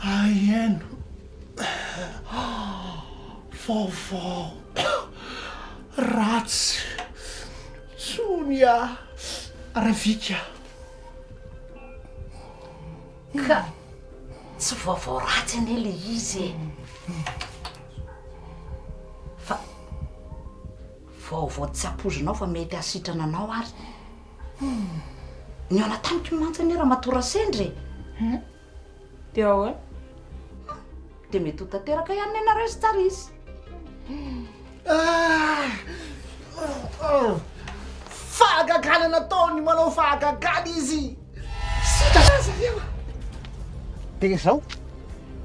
Aien. Vaovao. Ratsy. Sonia. Ravika. Ka tsy vaovao ratsy ane le izy fa vaovao tsy apozinao fa mety asitrana anao ary ny ana tamiko mantsy ny raha matora sendry dia ahoana dia mety ho tanteraka ihany ianareo sy tsara izy fahagagana nataony manao fahagagana izy sitranaza eo dia zao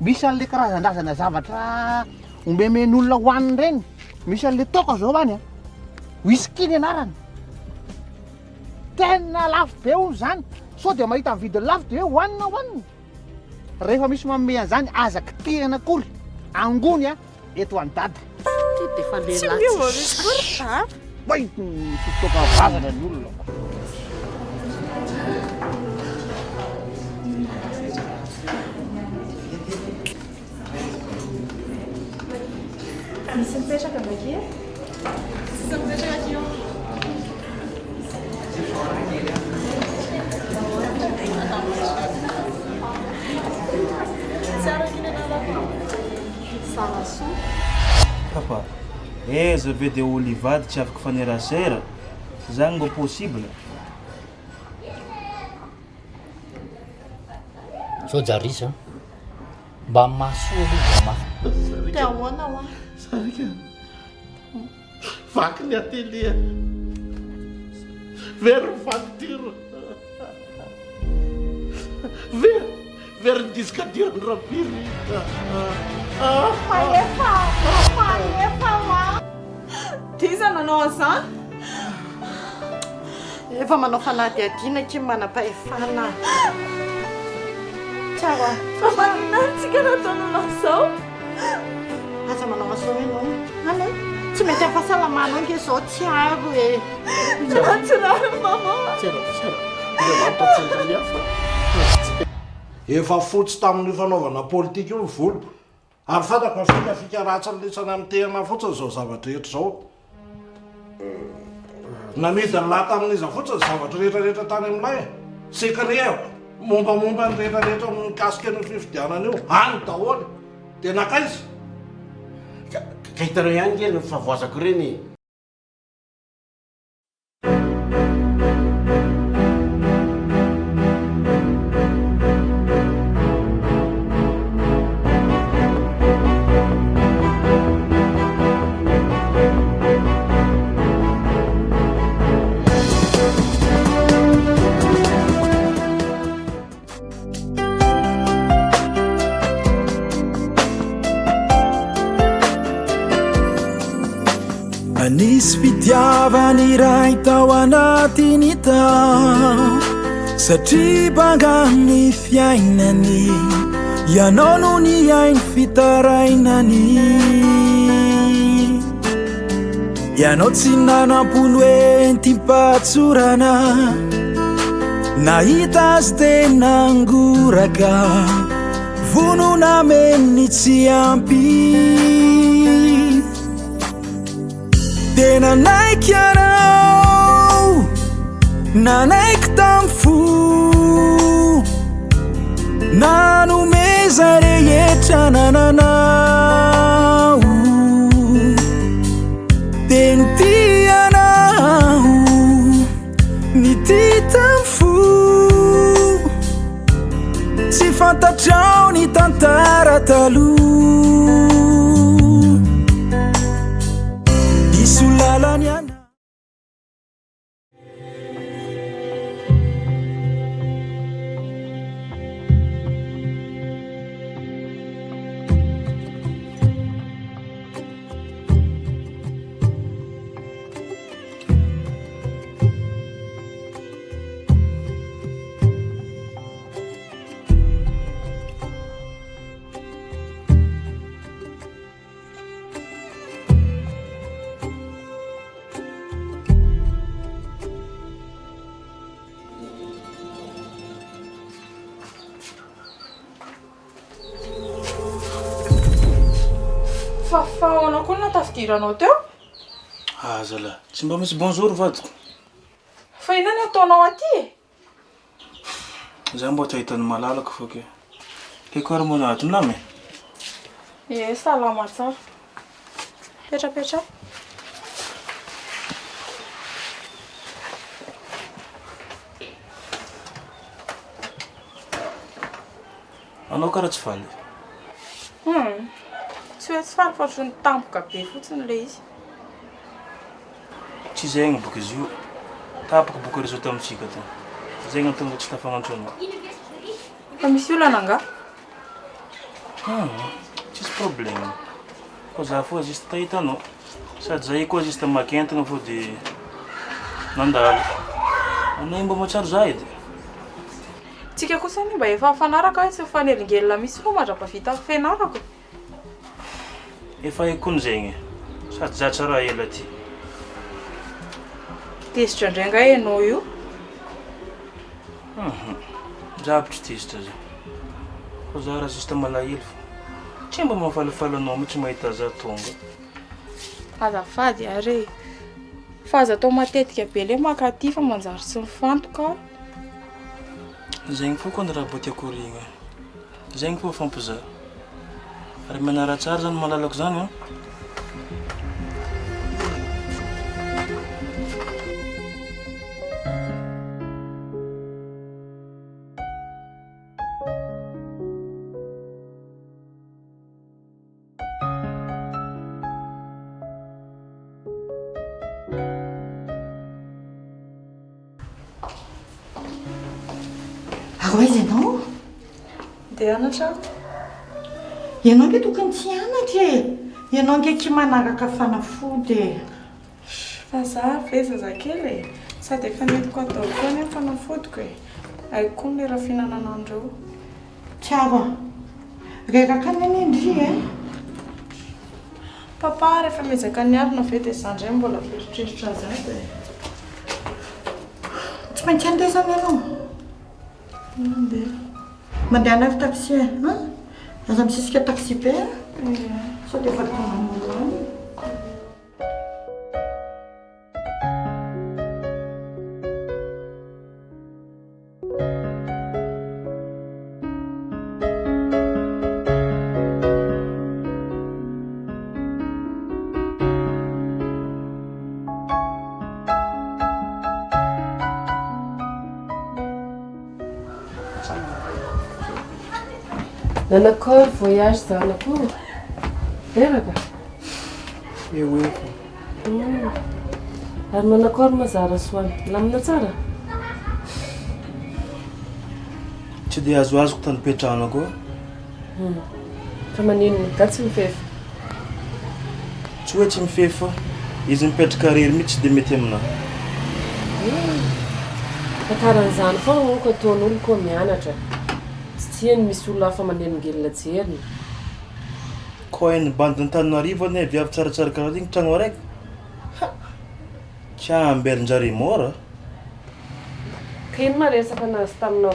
misy an'le karazan-drazana zavatra ombemen'olona hoaniny reny misy an'le toka zao any a whisky ny anarany tena lafo be hono zany sao dia mahita mividy lafo dia hoe hoanina rehefa misy manome an'izany azaka tehana koly angony a eto any-dada tsy miova misy kory way toka vazana ny olona misy mipetraka bakeo sisa mipetraka akeo tsara kinanala sarasoa papa je vais de olivady tsy afaka fanerasera zany mba possible so jarisa mba masoa aloha dia ahoana ho a sarika vaky ny atelia very facture very disque dur ny rapiry manefa ma tiza nanao an'izany efa manao fanadiadiana kely manam-pahefana tsara fa manantsika nataonao zao aza manao maso ianao ale tsy mety afahasalamana ange zao tsy aro e tsirary mama efa fotsy tamin'ny fanaovana politika io volo ary fantako afikafika ratsy nlisana amin'ny tehana fotsiny zao zavatra rehetra zao namidy ny lahy tamin'iza fotsiny zavatra rehetrarehetra tany amin'ilay sekreako mombamomba ny rehetrarehetra mikasika ny fifidianana io any daholy dia nakaiza ka hitanao ihany nge ny favoazako reny Anisy fitiavany Iray tao anatiny tao satria bangany fiainany ianao no ny ainy fitarainany ianao tsy nanam-polo entimpatsorana nahita azy tena angoraka vonona menny tsy ampy tena naiky anao nanaiky tamy fo nanomeza rehetra nananao teny tianao ny ty tamy fo tsy fantatrao ny tantara taloha Sulalanya Fahaona koa na tafidiranao teo. Aza lahy, tsy mba misy bonjour vadiko. Fa inona no ataonao aty? Zaho mbo te hitany malalaka fa ke. Ke koa ary mona ato milamy. Salama tsara. Petrapetra. Anao karaha tsy faly. Tsy hoe tsy faly fa ohatran'ny tampoka be fotsiny ilay izy. Tsy zegny boka izy io. Tapaka boka rezo tamintsika ty. Zegny tonga tsy tafagnantsoana. Fa misy olana nga? Tsisy problème. Koa za foa juste tahitanao. Sady zahay koa juste makentana fô dia nandalo. Anao mba mahatsaro za edy. Tsika kosa ny mba efa fanaraka hoe tsy fanelingelina misy koa mandrapavita fianarako. Efa haiko zegny. Sady za tsara ela ty. Tezitra indray nga ianao io. Zavatra tezitra za. Fa za raha juste malahelo fô. Tsy mba mahafalifaly anao mihitsy mahita za tonga. Azafady are. Fa aza atao matetika be le makaty fa manjary tsy mifantoka. Zegny fô koa ny raha mbo tiako horigna. Zegny fô fampizaha. Ary manara tsara zany malalako zany a. Aiza ianao? Dia anatra? Ianao nge tokony tsy hianatra e. Ianao nge tsy manaraka fanafody. Fa za ve zazakely e. Sady efa nentiko atao koa ny fanafodiko e. Haiko koa ny lera fihinananandreo. Tsara. Reraka ny indri e. Papa rehefa mezaka ny arina ve dia izany indray mbola feritreritra zay dia. Tsy maintsy andeha zany ianao. Mandeha. Mandeha anary taxi e. Aza misisika taxi be e. Sao dia efa tonga ny Nanakôry voyage zanako? Teraka? Eo eo fô. Ary manakôry mazara soany? Lamina tsara? Tsy dia azoazoko tany petrahana koa. Fa maninona? Ka tsy mifefa? Tsy hoe tsy mifefa. Izy mipetraka rery mihitsy dia mety aminahy. Fa karan'izany foana manko ataon'olo koa mianatra. Tsy tiany misy olona hafa manelingelina jeriny. Koa eny bandiny Tananarivo ane viavy tsaratsara karaha igny tragno araiky. Tsy amberin-jare mora. Ka ino ma resaka anazy taminao?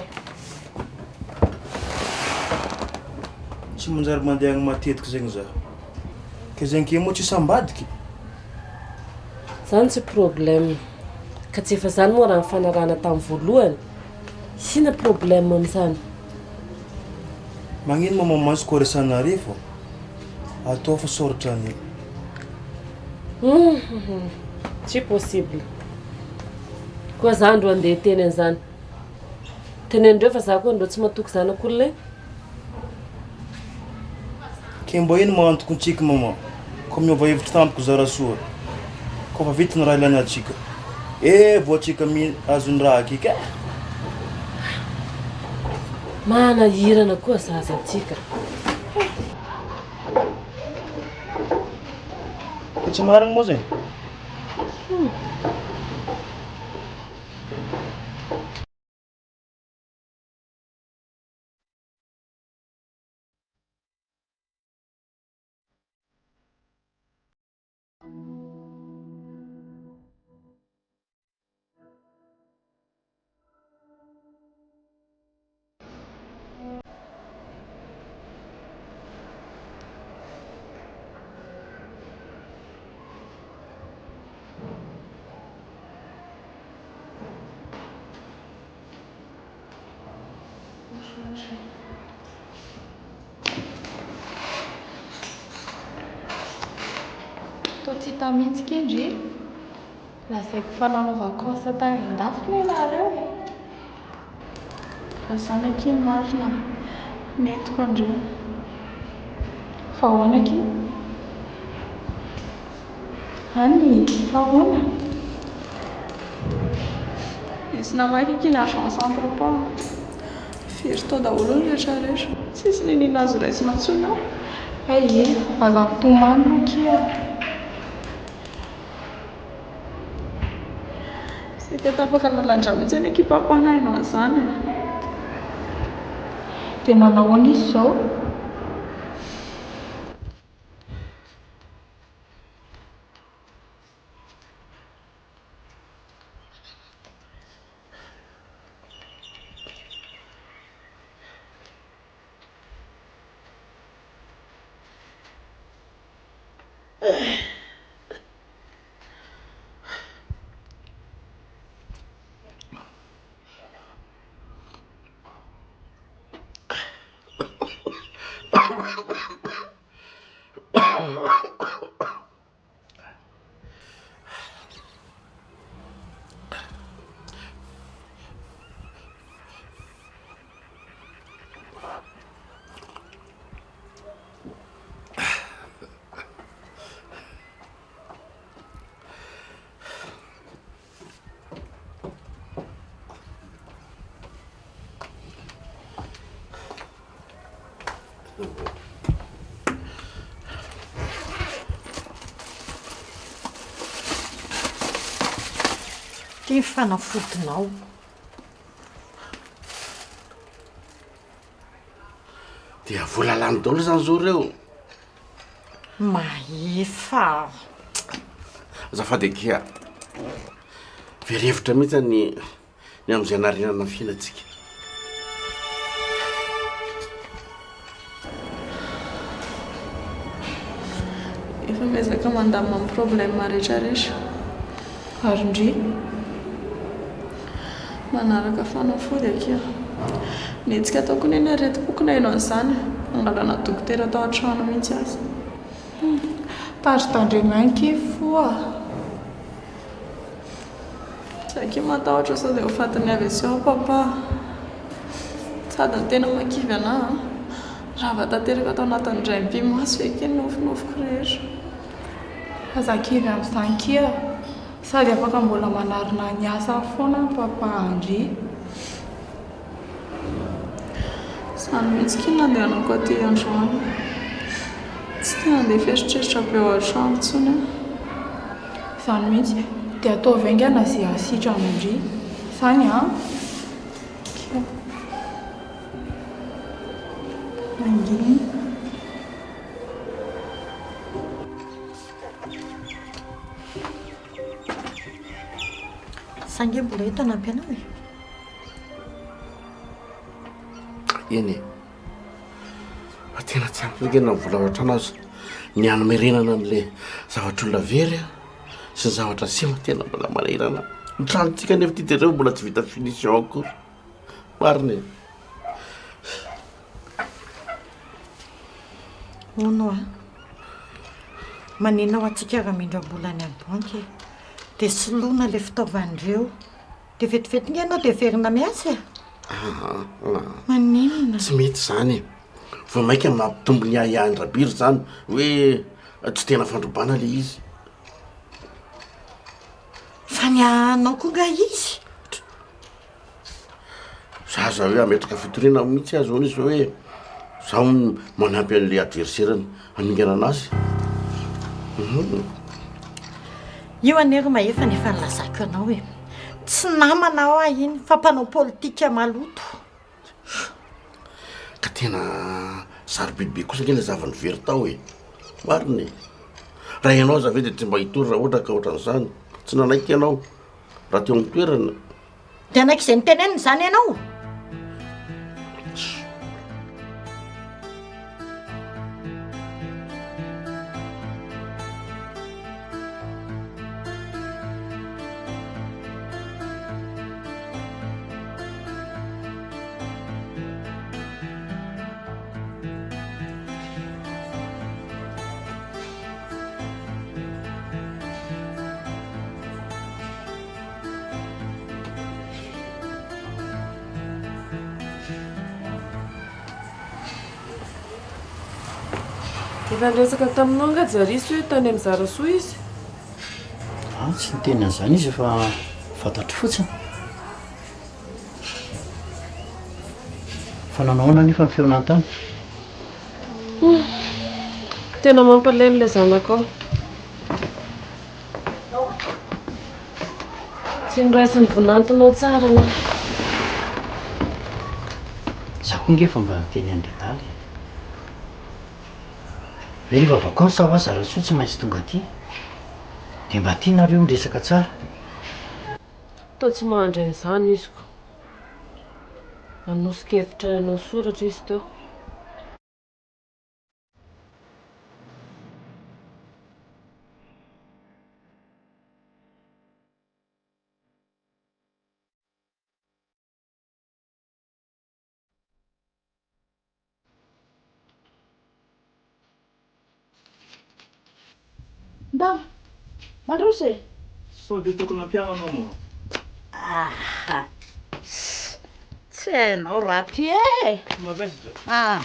Tsy manjary mandeha agny matetiky zegny za. Ka zegny ke moa tsy sambadiky. Zany tsy problème. Ka tsy efa zany moa raha ny fanarana tamin'ny voalohany. Sina problème amin'izany. Magnino ma mamanso koa resanarifo? Atao fa soratra an'io. Tsy possible. Koa za andro andeha teny an'izany. Tenendreo fa za koa andro tsy matoky zanak'olona e. Ke mba ino magnantoko antsika maman? Koa miova hevitra tampoko za rasoa. Koa fa vita ny raha ilaina antsika. Vao antsika azony raha akika. Manahirana koa zazantsika. Tsy marina moa zegny. Tô tsy hita mihitsy kendry. Lazaiko fa nanao vakansa tany an-dafy ianareo e. Fa zanaky iny marina netiko andreo. Fa ahoana aky? Any, fa ahoana? Misy namaky aky ny agence entre-temps. Firy tao daholo ny rehetrarehetra. Tsisy ninina azo raisina intsony aho. Aie, aza tomany aky aho. Tsy teta afaka lalandra mihitsy any ekipa-panahinao izany. Dia manao ahoana izy izao? Ty ny fanafodinao. Dia vola lany daholo zany zao reo. Maefa. Azafady akia. Verevitra mihitsy ny amin'izay anarenana fihinantsika. Efa miezaka mandamina amin'ny problème rehetrarehetra. Ary ndry manaraka fanafody akia. Netsika ataoko ny eny areti-pokona ianao izany. Angalana dokotera tao an-trano mihitsy azy. Tandrotandremainky foa. Tsy akia matahotra sao dia ho fatiny avy atsy papa. Sady ny tena makivy anahy. Raha vatanteraka tao anatin'ny draim-pimaso eky nofinofiko rehetra. Aza kivy amin'izany kia. Sady afaka mbola manarina ny asa foana papa Andry. Izany mihitsy kiny nandehanako aty androany. Tsy tena andeha feritreritra be ao an-trano intsony. Izany mihitsy dia atao vaingana izay asitrana Andry. Izany manginy. Sange mbola eto anampy anao e. Eny e. Fa tena tsy ampy nge na vola ohatra anazy ny anomerenana an'ilay zavatr'olona very sy ny zavatra sema tena mbola manahirana. Ny tranontsika nefa ty dereo mbola tsy vita finition akory. Marina e. Ono a. Manina ho antsika ramindram-bola ny amin'ny banky. Dia soloina ilay fitaovan'ireo. Dia vetivety nge ianao dia verina miasa. Maninona? Tsy mety izany. Fa maika mampitombo ny ahiahin-drabiry izany hoe tsy tena fandrobana ilay izy. Fa ny anao koa nga izy. Zaza hoe ametraka fitoriana mihitsy azy hono izy hoe zaho manampy an'ilay adversairany haningana anazy. Io anery maefa nefa nilazako anao e. Tsy namana ao iny fa mpanao politika maloto. Ka tena sarobidibe kosa nge ilay zavany very tao e. Marina e. Raha ianao za ve dia tsy mba hitory raha ohatra ka ohatran'izany. Tsy nanaiky ianao raha teo amin'ny toerana. Dia anaiky izay nitenenina izany ianao. Efa resaka taminao nga jariso hoe tany amin'ny zarasoa izy. Tsy niteny an'izany izy efa fantatro fotsiny. Fa nanaona nefa ny feonantany. Tena mampalemy ilay zanakao. Tsy niraisiny vonantinao tsara na. Zaho koa nge fa mba niteny an-dedaly. Rehefa vakansa ho azy zarasoa tsy maintsy tonga aty. Dia mba tianareo miresaka tsara. Tao tsy mahandra an'izany izy ko. Nanosika-hevitra anao soratra izy teo. Nda, Mandrosy. Sao dia tokony ampianao moa? Tsy hainao raty e. Mavesitra.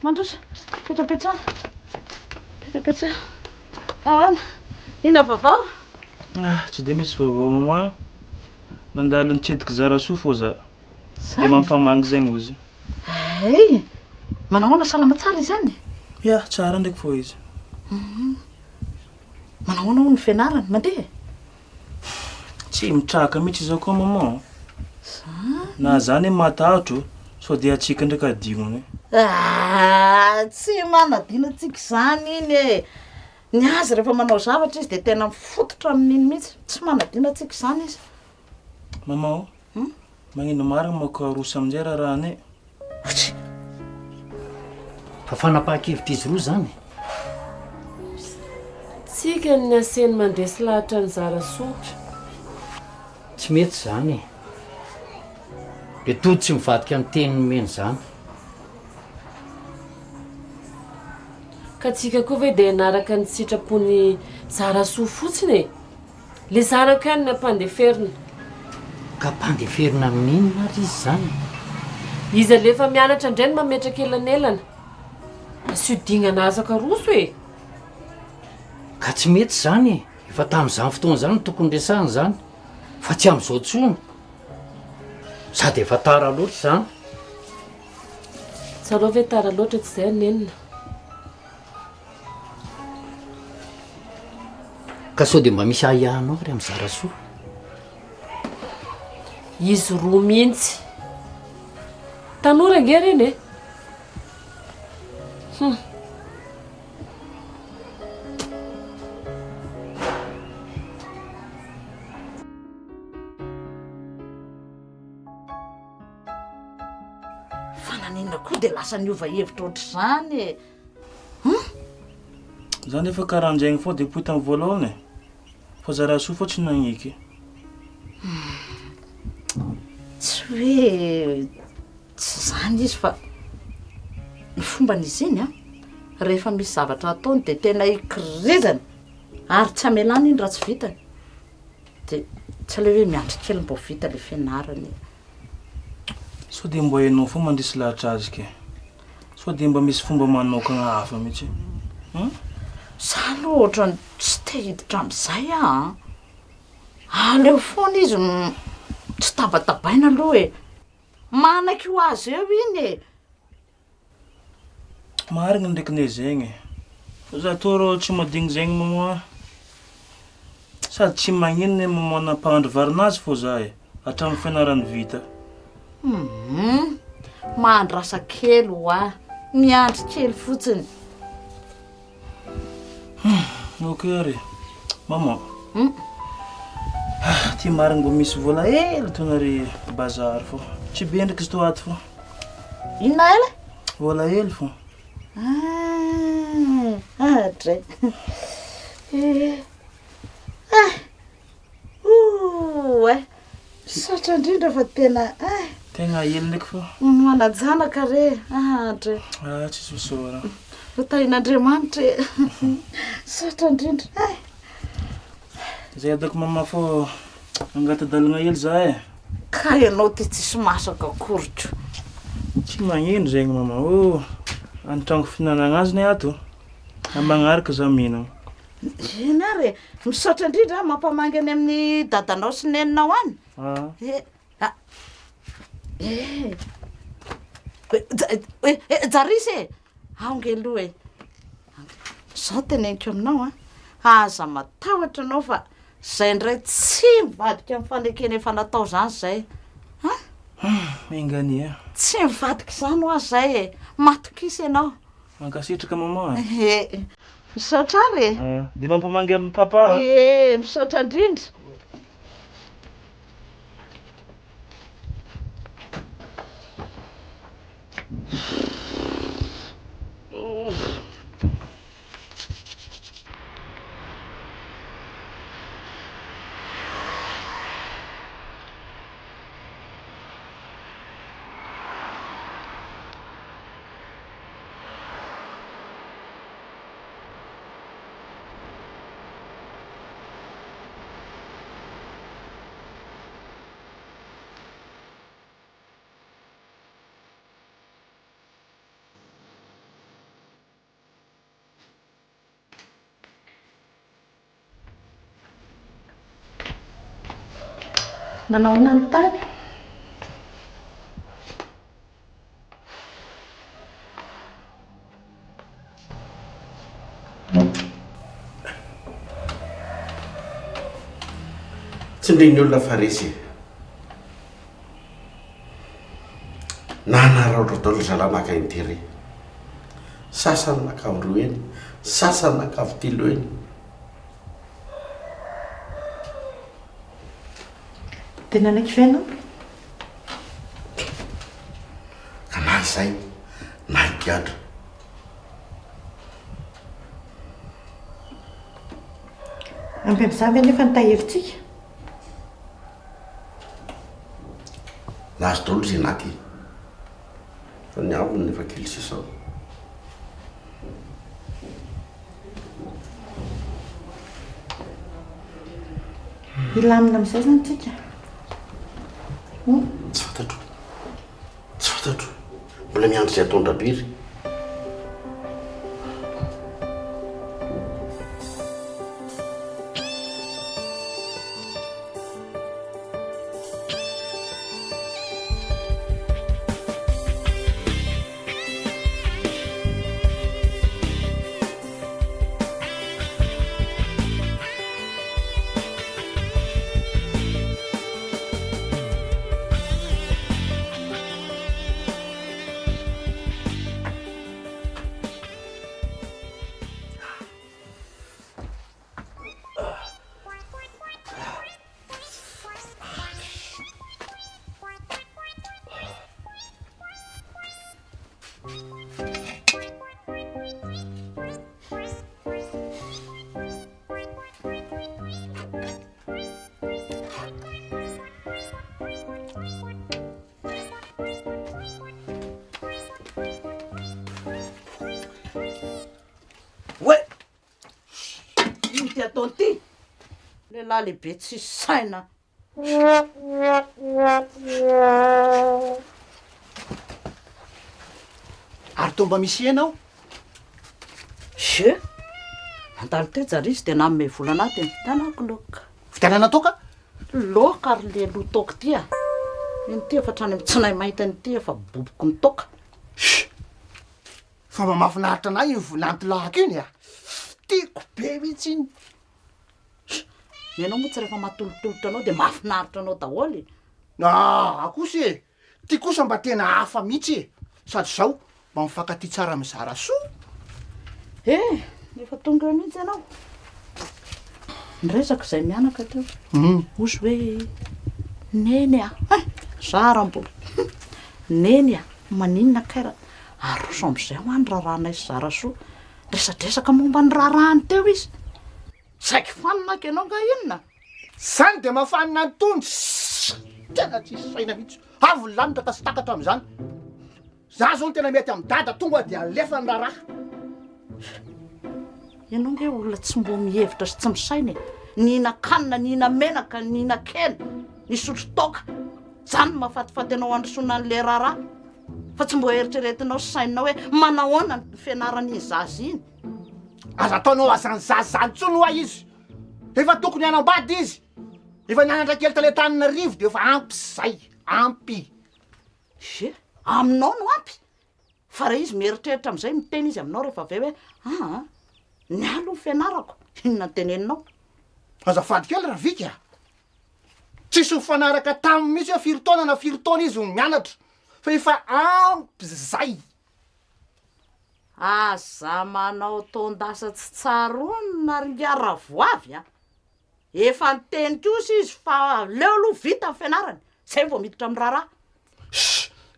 Mandrosy, petrapetsana. Petrapetsana. Ahana, ina vaovao? Tsy dia misy vaovao maman. Nandalo nitsidika zarasoa fô za. Dia mampamangy zegny ozy. Manahoana salama tsara izany? Ya, tsara ndraiky fô izy. Manahoana ho ny fianarany mandeha? Tsy mitraka mihitsy izy koa maman. Na zany matahotro, sao dia atsika ndraiky adigony. Tsy manadinantsika izany iny e. Ny azy rehefa manao zavatra izy dia tena mifototra amin'iny mihitsy. Tsy manadinantsika izany izy. Maman, magnino marina mako arosa amin'izay raharahany. Fa fanapahan-kevitra izy roa zany. Tsika ny aseny mandresy lahatra ny zarasotra. Tsy mety zany. Dia tody tsy mivadika amin'ny teny nomeny zany. Ka tsika koa ve dia anaraka ny sitrapony zarasoa fotsiny e. Le zanako ihany ny ampandeferina. Ka mpandeferina amin'inona ary izy zany? Izy alefa mianatra indray ny mametraka elanelana. Asiodina anazaka roso e. Ka tsy mety zany. Efa tamin'izany fotoana zany tokony resahana zany. Fa tsy amin'izao tsony. Sady efa tara loatra zany. Tsarao ve tara loatra tsy izay nenina. Ka sao dia mba misy ahiahanao ry amin'ny zarasoa. Izy roa mihitsy. Tanora nge reny e. Fananina koa dia lasa niova hevitra ohatr'izany e. Zany efa karahan'izegny fô dia poita amin'ny voalohany. Fa zarasoa fô tsy nagniky. Tsy hoe tsy zany izy fa ny fomban'izy iny rehefa misy zavatra ataony dia tena ikirizany ary tsy amelany iny raha tsy vitany. Dia tsy le hoe miandry kely mbo vita le fianarany. Sao dia mbo hainao fô mandrisy lahatra azy ke. Sao dia mba misy fomba manokana hafa mihitsy. Zany ohatra tsy te hiditra amin'izay aleo foana izy tsy tabatabaina aloha e. Manak' io azy eo iny e. Marina ndraiky ne zegny. Fa za toro tsy madigny zegny maman. Sady tsy magnino ne maman nampahandro varinazy fô za e. Hatramin'ny fianarany vita. Mahandro rasa kely hoa. Miandry kely fotsiny. Ok ary. Maman. Ty marina mbo misy vola hely tonary bazary fô. Tsy be ndraiky izy to ato fô. Inona hely? Vola hely fô. Dray. Saotra indrindra fa tena Tegna hely ndraiky fô. manajanaka re. Dray. Tsy sosora. Tain'Andriamanitra e. Saotra indrindra. Zay adako maman fô angatadalagna hely za e. Ka ianao ty tsisy masaka akorotro. Tsy magnino zegny mama. Oh, antragno fihinanagna azy ne ato. Magnaraka za mihinana. Ina re, misaotra indrindra mampamangany amin'ny dadanao sy neninao any. Jarisy e, aongelo e. Zao teneniko aminao aza matahotra anao fa zay ndray tsy mivadika amin'ny fanekena efa natao zany zay. Engany Tsy mivadika zany ho azy zay e, matokisa ianao. Mankasitraka mama. Misaotra ary e. Dia mampamangy amin'ny papa. Misaotra indrindra. Nanao ina ny tany? Tsy ndre ny olona farisy. Nanaraotra daholo zalanaka intery. Sasany nakavo roa eny, sasany nakavo telo eny. Tena naiky venao? Ka na izay, na higadra. Ampy amin'izany ve nefa nitahiritsika? Nahazo daholo izay naty. Fa ny ambiny nefa kely sisao. Ilamina amin'izay zany tsika. Tsy fantatro. Tsy fantatro. Mbola miandry izay ataon'ny rabery. Tonty lehilahy lehibe tsy saina. Ary tomba misy ianao? Je mandalo te Jarisy dia nanome vola anahy dia nivitanako loka. Vitanana toka? Loka ary le lotoko tia. Iny tia fa trany tsy nahy mahita ny tia fa boboko ny toka. Fa mahafinaritra anahy iny volantolahaka iny tiako be mihitsy iny. Ianao moa tsy rehefa mahatolotolotra anao dia mahafinaritra anao daholo. Akosy e, ty kosa mba tena hafa mihitsy e. Sady zao mba mifankaty tsara mizara soa. Efa tonga mihitsy ianao. Niresaka izay mianaka teo. Ozy hoe neny zaram-bola. Neny maninona kaira. Aroso amin'izay ho any raharahana izy zara soa. Resadresaka momba ny raharahany teo izy. Saiky faninaka ianao nga inona? Zany dia mahafanina ny tony. Tena tsisy saina mihitsy. Avo lanitra tasy takatra amin'izany. Za zao ny tena mety amin'ny dada tonga dia alefa ny raharaha. Ianao nge olona tsy mbo mihevitra sy tsy misaina e. Nihina kanina, nihina menaka, nihina kena, nisotro toka. Zany mahafatifaty anao androsoana an'le raharaha. fa tsy mbo eritreretinao sy sainao hoe manahoana ny fianarany zazy iny. Aza ataonao azany zazany tsony hoa izy. Efa tokony hanambady izy. Efa nianatra kely talentanina rivo de efa ampy zay. Ampy. Ze, aminao no ampy. Fa raha izy mieritreritra am'izay miteny izy aminao rehefa avy hoe nialo ny fianarako. Inona teneninao? Azafady kely raha vika. Tsisy mifanaraka taminy mihitsy hoe firy taona na firy taona izy mianatra. Fa efa ampy zay. Aza manao taondasa tsy tsaroany na ringara voavy a. Efa niteny kosa izy fa leo aloha vita ny fianarany. Zay vao miditra amin'ny raharaha.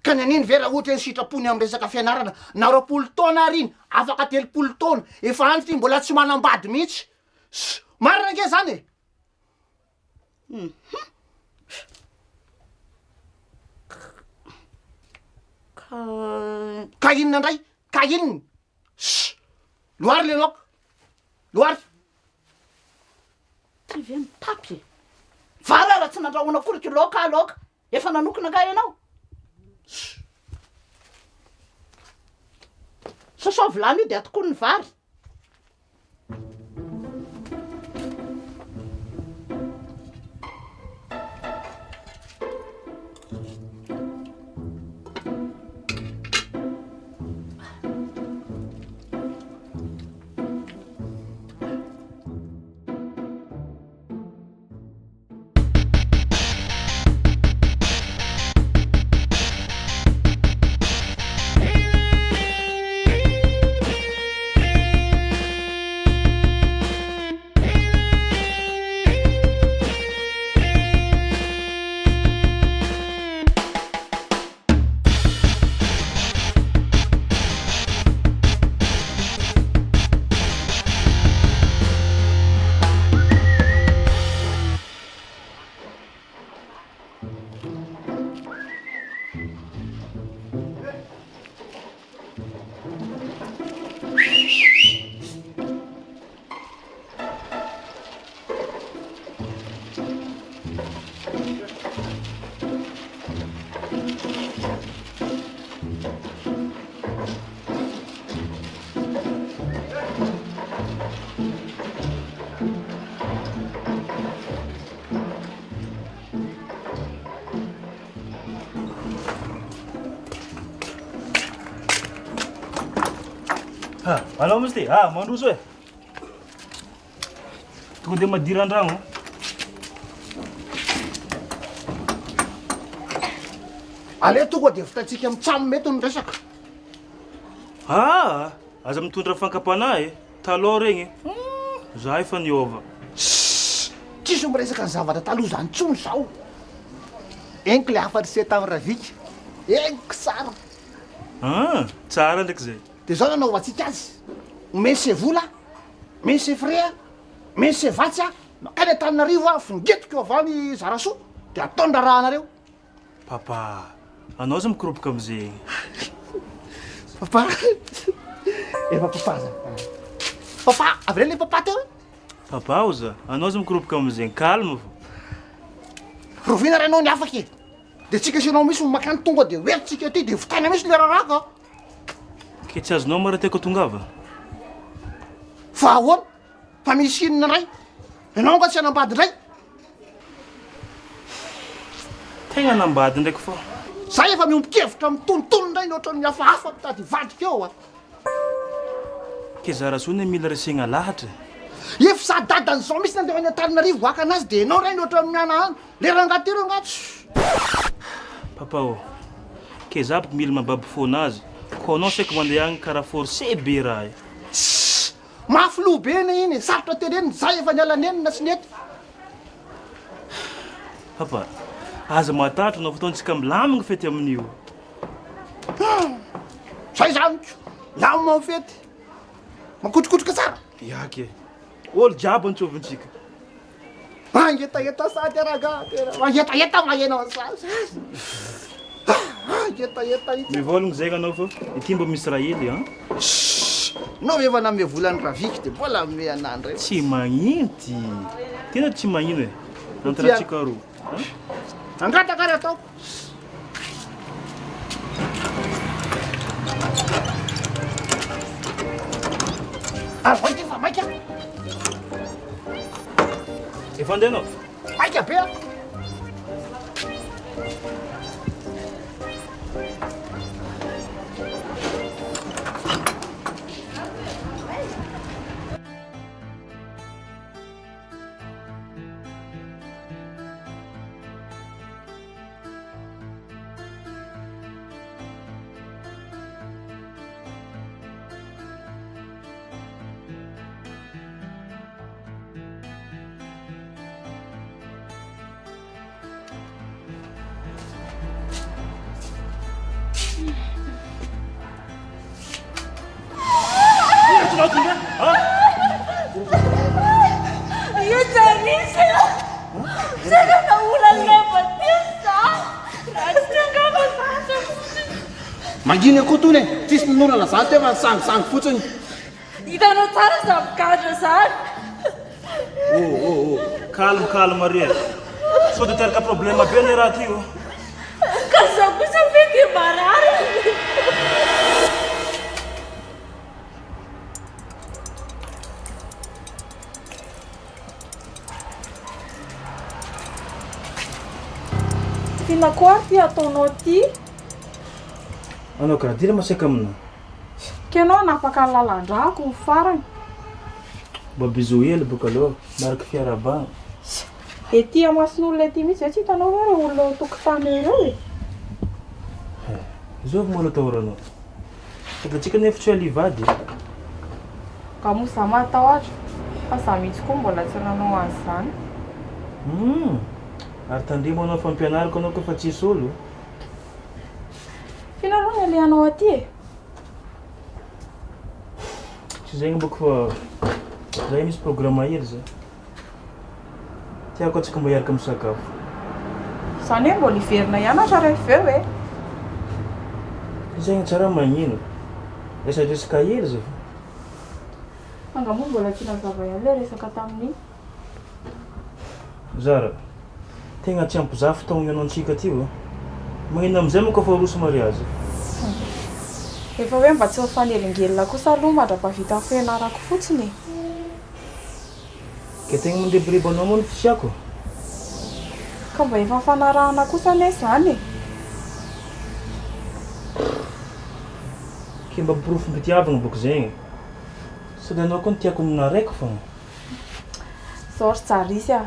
Ka naniny vera ohatra ny sitrapony amin'ny resaka fianarana na 20 taona ariny afaka 30 taona efa any ty mbola tsy manambady mihitsy. Marina nge zany e. Ka inona ndray? Ka inona? Loary le loaka. Loary. Ty ve mitapy. Vara raha tsy nandrahoana akory ty loaka. Efa nanokona nga ianao. Sosao vilany io de atokony ny vary. Alô misy ty? Mandroso e. Tonga de madira andragno. Ale tonga de vitantsika mitsamo mety ny resaka. Aza mitondra fankapana e. Taloha regny. Zahay fa niova. Tsisy miresaka ny zavatra taloha zany tsony zao. Enky le afatry se tamin'ny ravika. Enky tsara. Tsara ndraiky zay. De zao nanaovantsika azy. Misy vola, misy frea, misy vatsy a. Makany Antananarivo a fingetiko avy any Zarasoa de ataondra raha anareo. Papa, anao za mikoropoka am'zay. Papa. Efa papa za. Papa, avy le papa teo. Papa oza, anao za mikoropoka am'zay. Calme fo. Rovina renao ny afaky. De tsika sinao misy makany tonga de weritsika ty de vitana misy le raraka. Ke tsy azonao mara tiako tongava. Fa ahoana? Fa misy inona ray? Ianao ka tsy hanambady ndray? Tegna nambady ndraiky fô. Zay efa miombon-kevitra mitontono ndray loatra ny hafahafa mitady vadika eo a. Ke Zarasoa ne mila resegna lahatra. Efa sa dadany zao misy nandeha any Antananarivo aka anazy de ianao ray loatra miana any. Le rangaty rangaty. Papa o. Ke zabako mila mababy fôna azy. Ko anao saiko mandeha agny karaha forcé be raha e. Mafy lo be ne iny, sarotra teneny, zay efa niala nenina sy nety. Papa, aza matatra anao fotoantsika milamigny fety amin'io. Zay zany, lamina amin'ny fety. Makotrokotroka tsara. Iake. Olo jiaby antsovintsika. Mangetaheta sady araga. Mangetaheta mahenao sady. Mangetaheta ity. Mivolagna zay anao fa ity mba misy raha hely an. Nao efa name volany raviky de mbola ame anandra. Tsy magninty. Tena tsy magnino e. Antaratsika roa. Angatakary ataoko. Vaika fa maika. Efa andeha anao? Maika be. Io giarissimo! Se non ho una levatezza! Mangina koa tony e. Tsisy minorana zany teo fa sangisangy fotsiny. Hitanao tsara zavokatra zany! Calme, calme Maria. Sao dia teraka problema be ilay raha ty io. Ka zaho kosa ve dia marary! Tiana koa ty ataonao ty. Anao karaha dira maseka amina. Ka ianao napaka ny lalan-drako ny farany. Mba bizo hely boka aloha, maraka fiarabana. Ety amason'olona ety mihitsy zay tsy hitanao hoe ireo olona tokotany ireo e. Izao vao moa atahoranao. Fantatsika nefa tsy alivady. Ka moa za matahotra. Fa za mihitsy koa mbola tsy nanao an'izany. Ary tandremo anao fampianariko anao koa fa tsisy olo. Fianarao ny alehanao aty e. Tsy zegny boka fa zay misy programma hely zay. Tiako atsika mba hiaraka misakafo. Zany hoe mbola hiverina hianatra rehefa avy eo e. Zegny tsara magnino. Resadresaka hely zay. Anga moa mbola tsy nazava ihany ilay resaka tamin'iny. Zara, tegna tsy ampy za fotoagna ianao antsika ty o. Magnino amizay moa ka fa roso mariazy. Efa hoe mba tsy mifanelingelina kosa aloha mandra-pavita fianarako fotsiny e. Ke tegna mandrebireby anao moa ny fisiako. Ka mba efa fanarahana kosa ane zany e. Ke mba mpirofom-pitiavagna boka zegny. Sady anao koa ny tiako ninaraiko fogna. Zao ry tsarisy a.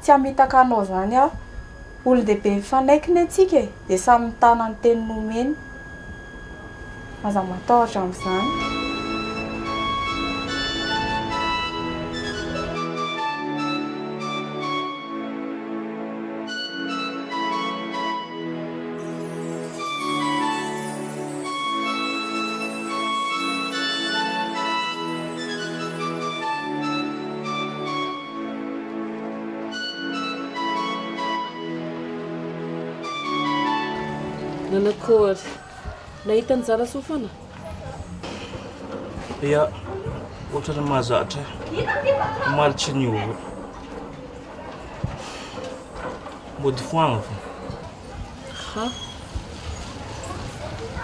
Tsy hamitaka anao zany a. Olon-dehibe mifanaikiny antsika e. Dia samy mitana ny teny nomeny. Aza matahotra amin'izany. Nanakory, nahita ny Zara sofana? Ia, ohatrany mahazatra. Malitry ny ovo. Mody foagna fô. Ha?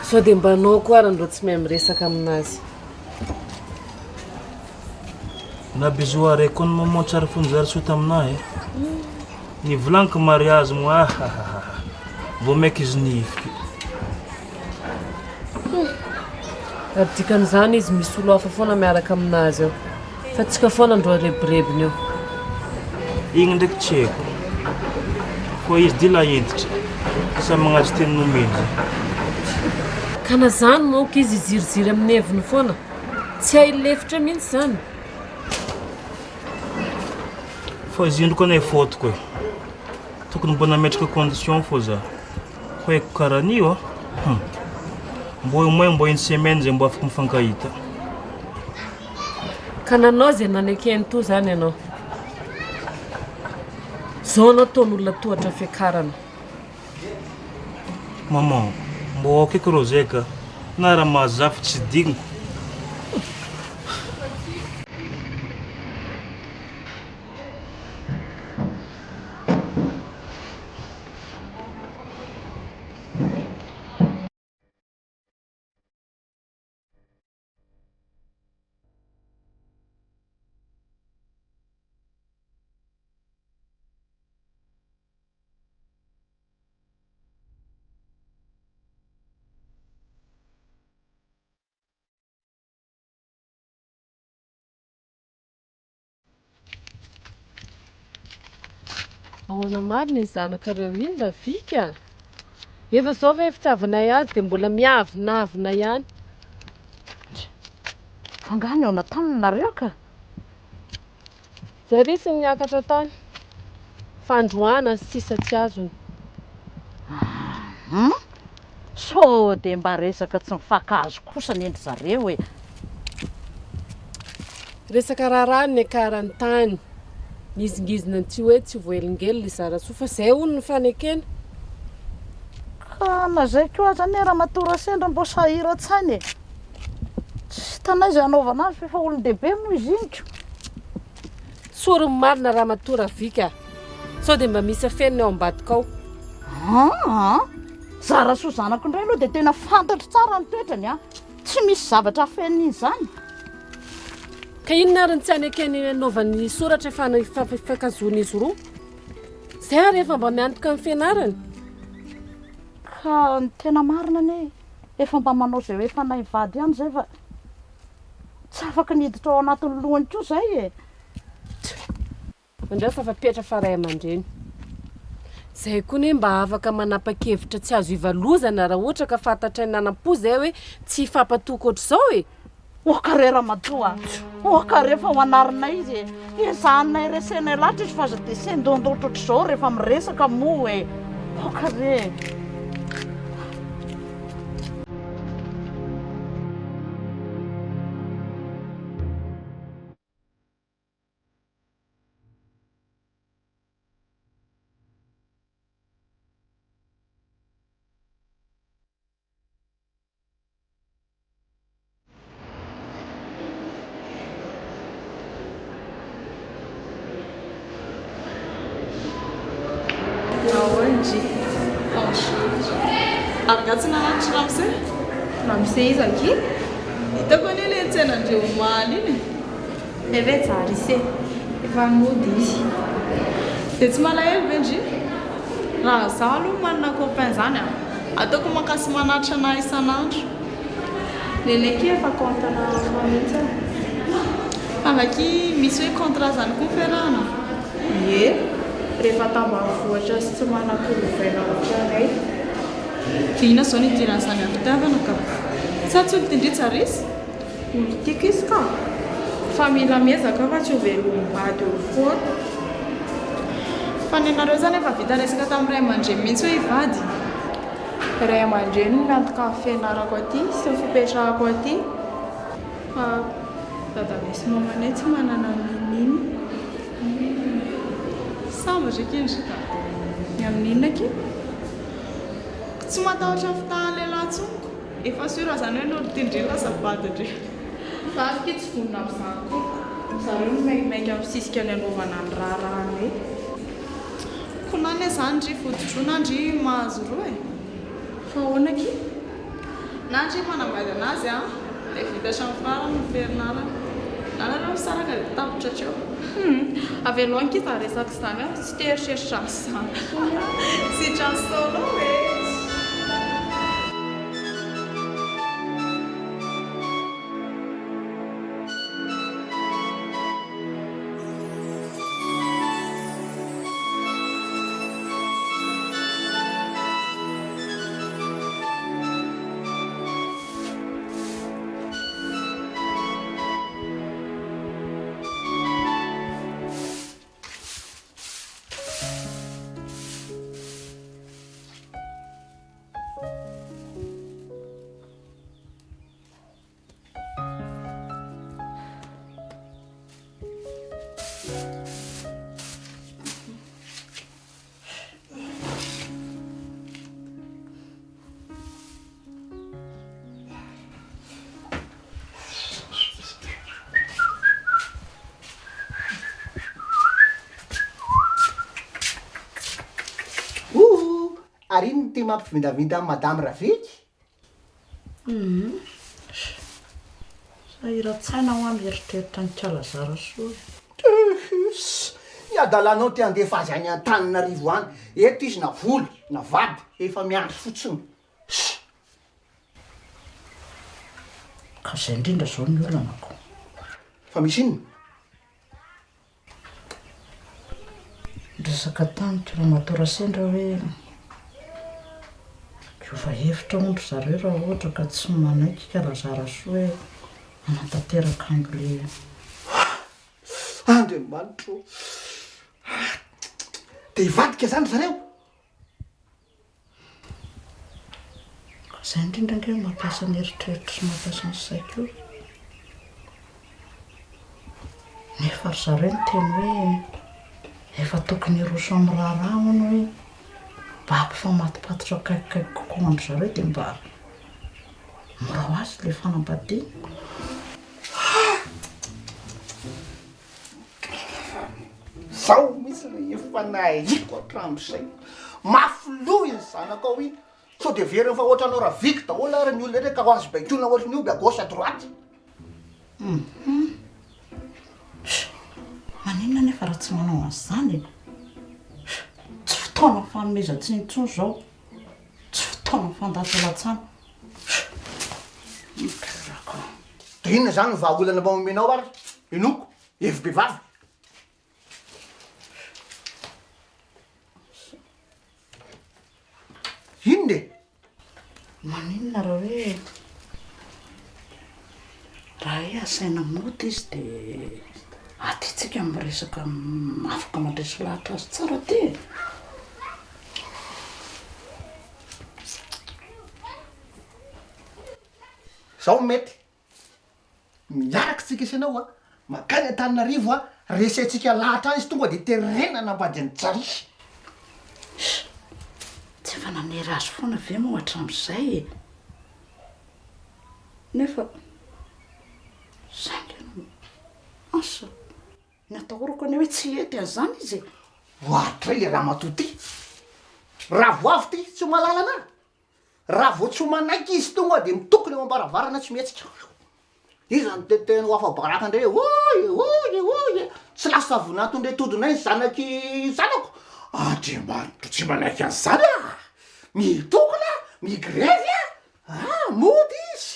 Sao dia mba anao koa ary andreo tsy mahay miresaka aminazy. Na bizo araiky koa ny maman tsara fony Zara soa taminahy. Ny volaniko mariazy mo vao maiky izy nifiky. Ary dikan'izany izy misy olo hafa foana miaraka aminazy ao. Fa tsika foana andreo rebirebiny eo. Igny ndraiky tsy haiko. Fa izy dila entitra. Samy magnazy teny nomeny zay. Ka na zany manko izy iziriziry amin'ny heviny foana. Tsy hay lefitra mihitsy zany. Fa izy indro koa nay fotoko e. Tokony mba nametraka condition fô za. Ho haiko karaha an'io mbo mbo une semaine zay mbo afaka mifankahita. Ka nanao zay nanekeny to zany ianao. Zao anao taon'olona tohatra fiakarana. Maman, mbo akaiky rô zay ka. Na raha mahazafy tsy digniko. ahoana marina ny zanakareo iny ravika efa zao ve fitiavanay azy dia mbola miavinavina ihany. Fangany ao natanina nareo ka. Zary sy miakatra tany fandroana sy sisa tsy azony. So dia mba resaka tsy mifankahazo kosa ny endry zareo e. Resaka raharaha ny akarany tany ngizingizina ny tsy hoe tsy voelingely ny zarasoa fa zay hono ny fanekena. Ka na zay koa aza ny Ramatora sendra mbo sahira tsany e. Tsy tanay izay anaovana azy fa olon-dehibe moa izy iny ko. Tsorony marina Ramatora vika sao dia mba misy afeniny ao ambadika ao. Zarasoa zanako indray aloha dia tena fantatro tsara ny toetrany a. Tsy misy zavatra afeniny izany. Ka inona ary ny tsy anekeny anaovan'ny soratra fankazon'izy roa zay ary efa mba miantoka amin'ny fianarany. Ka ny tena marina ane efa mba manao izay hoe fanahy vady ihany zay fa tsy afaka niditra ao anatin'ny lohany koa zay e. Andreo fa fapetra faray aman-dreny zay koa ne mba afaka manapa-kevitra tsy azo ivalozana raha ohatra ka fantatra ny nanam-po zay hoe tsy fampatoko ohatr'izao e. Okare Ramatoa, okare fa ho anarina izy e. Izahanay resenay lahatra izy fa aza dia sendondotro ohatr'izao rehefa miresaka moa e. Okare. Argatsy nanatitra ramose? Ramose izy aquí? Hitako anie ilay tsenandreo omaly iny. Eve tsara ise, efa mody izy. Dia tsy malahelo ve ndry? Raha zaho aloha manana copain zany ataoko makasy manatra anahy isan'andro. Lelaiky efa comptana famitsy. Avaky misy hoe contrat zany koa ferana. Ie, rehefa tambanivohitra sy tsy manan-kolovaina ohatranay. Dia ina zao ny idiran'izany havitiavana ka? Sa tsy olo-tindry tsara izy? Olo tiako izy ka. Fa mila miezaka fa tsy ho velom-bady olo foana. Fa ny anareo zany efa vita resaka tamin'ny ray aman-dreny mihitsy hoe hivady. Ray aman-dreny no miantoka amin'ny fianarako aty sy ny fipetrahako aty. Fa dadabe sy mamanay tsy manana amin'inona. Sambatra kindry ka. Ny amin'inona ki? Tsy matahotra fitahan'ny lehilahy tsonoko. Efa sura zany hoe olo-tindreny lasa vady indray. Fa afaka tsy vonona amin'izany koa. Zareo no maimaiky amin'ny sisika ny anaovana ny raharahany. Konany izany ndry fodi-droana ndry mahazo roa e. Fa ahoana ki? Na ndry manambady anazy dia vita hatramin'ny farany ny fianarana. Na nareo misaraka dia tapitra hatreo. Aveloany ki za resaka izany tsy te eritreritra izany. Sitrany solo e. Ary iny ty mampivindavinda amin'ny madame Raviky? Sahira-tsaina ho amin'ny eritreritra ny Kalazara soa. Ny adalanao ty andefa azy any Antananarivo any. Eto izy na voly, na vady, efa miandry fotsiny. Ka zay indrindra zao ny olanako. Fa misy inona? resaka tanitra raha matora sendra hoe kiova hevitra ondro zareo raha ohatra ka tsy manaiky ka lazara soa hoe anatanteraka angle Andriamanitro dia hivadika zany zareo izay indrindra ange mampiasa ny eritreritra sy mampiasa ny saiko io nefa ry zareo ny teny hoe efa tokony roso amin'ny raharaha hono hoe mba hampifamatipatotra akaikikaiky kokoa andro zareo dia mba mirao azy le fanambadiana zao misy le efa nahiko hatramin'izay mafilo izy zanako ao iny so dia veriny fa ohatra anao raha viky daholo ary ny olona reka ho azy baikona ohatra ny oby à gauche à droite maninona nefa raha tsy manao azy zany tsy fotoana fanomezantsiny intsony zao tsy fotoana fandatolatsana dia inona zany ny vahaolana mba omenao ary inoko evi-bevavy ino de maninona raha hoe raha hoe asaina mody izy dia atytsika amin'ny resaka afaka mandresy lahatra azy tsara ty zao mety miaraky tsika isanao a makany Antananarivo a resentsika lahatra izy tonga dia terenana mbadiny tsary tsy efa nanery azy foana ve moa hatramin'izay nefa zany asa natahorako any hoe tsy ety an'izany izy ohatra le raha matoty raha voavy ty tsy malalana raha vo tsy manaiky izy tonga dia mitokony eo ambaravarana tsy mihetsika izy zany teteny ho afabaraka ndre oye tsy lasa vonato ndre todinay zanaky zanako Andriamanitro tsy manaiky an'izany a mitokona migrevy a mody izy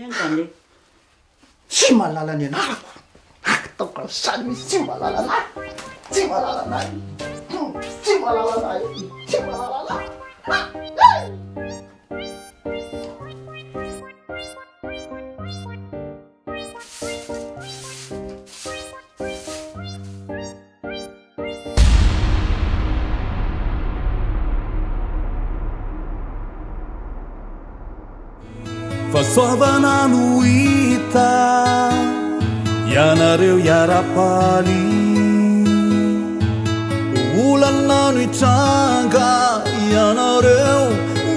endany tsy malala ny anarako akitaoko an'izany misy tsy malala anay tsy malala anay tsy malala anay tsy malala anay Fasoavana no hita ianareo iara-paly olana no hitranga ianareo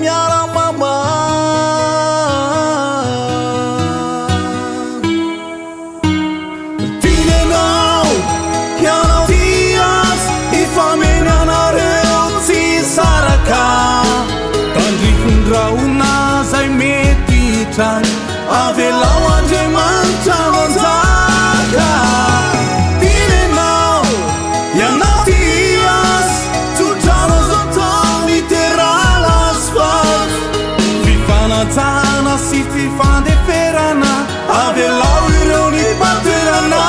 miara-mama tinenao ianao ty azy ifameny anareo tsy saraka tandrifondraona zay mety avelao Andriamanitra manjaka tinenao ianao ty azy tsodrano zao tao literala asfaly fifanajana sy fifandeferana avelao ireo nipaterana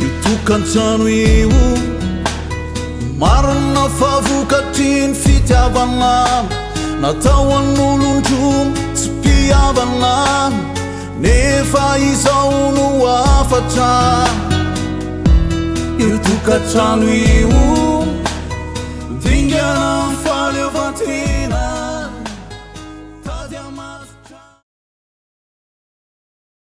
itokantrano io marina favokatry ny fitiavana natao an'olon-dromo tsy mpiavana nefa izao no afatra io tokantrano io